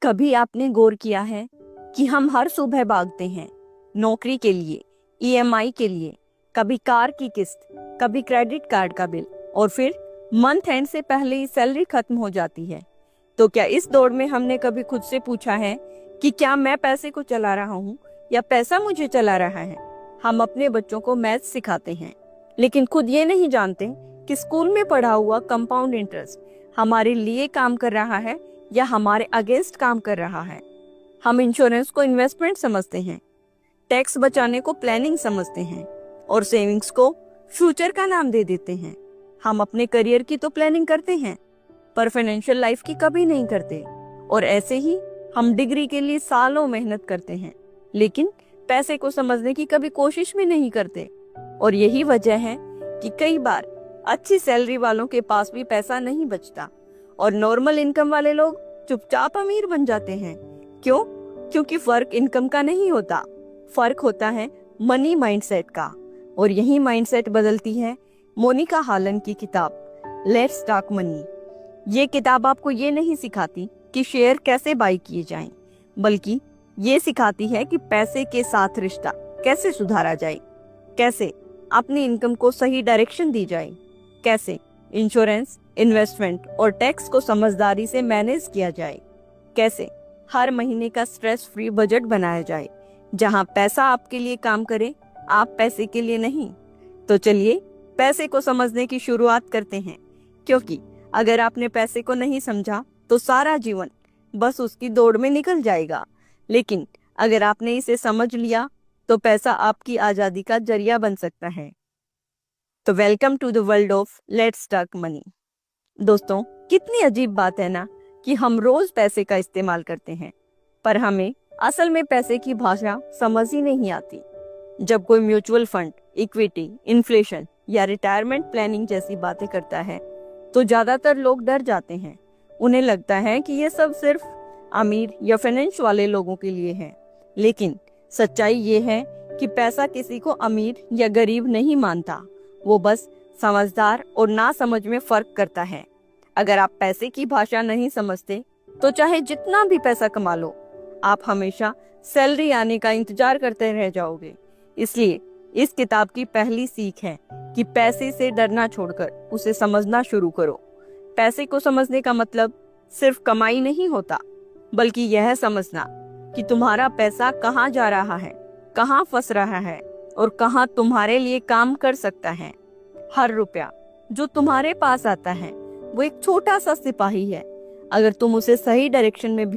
कभी आपने गौर किया है कि हम हर सुबह भागते हैं नौकरी के लिए, ईएमआई के लिए, कभी कार की किस्त, कभी क्रेडिट कार्ड का बिल, और फिर मंथ एंड से पहले ही सैलरी खत्म हो जाती है। तो क्या इस दौड़ में हमने कभी खुद से पूछा है कि क्या मैं पैसे को चला रहा हूँ या पैसा मुझे चला रहा है? हम अपने बच्चों को मैथ सिखाते हैं, लेकिन खुद ये नहीं जानते कि स्कूल में पढ़ा हुआ कंपाउंड इंटरेस्ट हमारे लिए काम कर रहा है या हमारे अगेंस्ट काम कर रहा है। हम इंश्योरेंस को इन्वेस्टमेंट समझते हैं, टैक्स बचाने को प्लानिंग समझते हैं और सेविंग्स को फ्यूचर का नाम दे देते हैं। हम अपने करियर की तो प्लानिंग करते हैं, पर फाइनेंशियल लाइफ की कभी नहीं करते। और ऐसे ही हम डिग्री के लिए सालों मेहनत करते हैं, लेकिन पैसे को समझने की कभी कोशिश भी नहीं करते। और यही वजह है कि कई बार अच्छी सैलरी वालों के पास भी पैसा नहीं बचता और नॉर्मल इनकम वाले लोग चुपचाप अमीर बन जाते हैं। क्यों? क्योंकि फर्क इनकम का नहीं होता, फर्क होता है मनी माइंडसेट का। और यही माइंडसेट बदलती है मोनिका हालन की किताब लेट्स टॉक मनी। ये किताब आपको ये नहीं सिखाती कि शेयर कैसे बाई किए जाएं, बल्कि ये सिखाती है कि पैसे के साथ रिश्ता कैसे सुधारा जाए, कैसे अपनी इनकम को सही डायरेक्शन दी जाए, कैसे इंश्योरेंस, इन्वेस्टमेंट और टैक्स को समझदारी से मैनेज किया जाए, कैसे हर महीने का स्ट्रेस फ्री बजट बनाया जाए जहां पैसा आपके लिए काम करे, आप पैसे के लिए नहीं। तो चलिए पैसे को समझने की शुरुआत करते हैं, क्योंकि अगर आपने पैसे को नहीं समझा तो सारा जीवन बस उसकी दौड़ में निकल जाएगा। लेकिन अगर आपने इसे समझ लिया तो पैसा आपकी आजादी का जरिया बन सकता है। तो welcome to the world of Let's Talk Money. दोस्तों, कितनी अजीब बात है ना कि हम रोज पैसे का इस्तेमाल करते हैं, पर हमें असल में पैसे की भाषा समझ ही नहीं आती। जब कोई म्यूचुअल फंड, इक्विटी, इन्फ्लेशन या रिटायरमेंट प्लानिंग जैसी बातें करता है तो ज्यादातर लोग डर जाते हैं। उन्हें लगता है कि ये सब सिर्फ अमीर या फाइनेंस वाले लोगों के लिए है। लेकिन सच्चाई ये है कि पैसा किसी को अमीर या गरीब नहीं मानता, वो बस समझदार और ना समझ में फर्क करता है। अगर आप पैसे की भाषा नहीं समझते तो चाहे जितना भी पैसा कमा लो, आप हमेशा सैलरी आने का इंतजार करते रह जाओगे। इसलिए इस किताब की पहली सीख है कि पैसे से डरना छोड़कर उसे समझना शुरू करो। पैसे को समझने का मतलब सिर्फ कमाई नहीं होता, बल्कि यह समझना कि तुम्हारा पैसा कहाँ जा रहा है, कहाँ फंस रहा है और कहाँ तुम्हारे लिए काम कर सकता है। हर रुपया जो तुम्हारे पास आता है वो एक छोटा सा सिपाही है। अगर तुम उसे सही डायरेक्शन में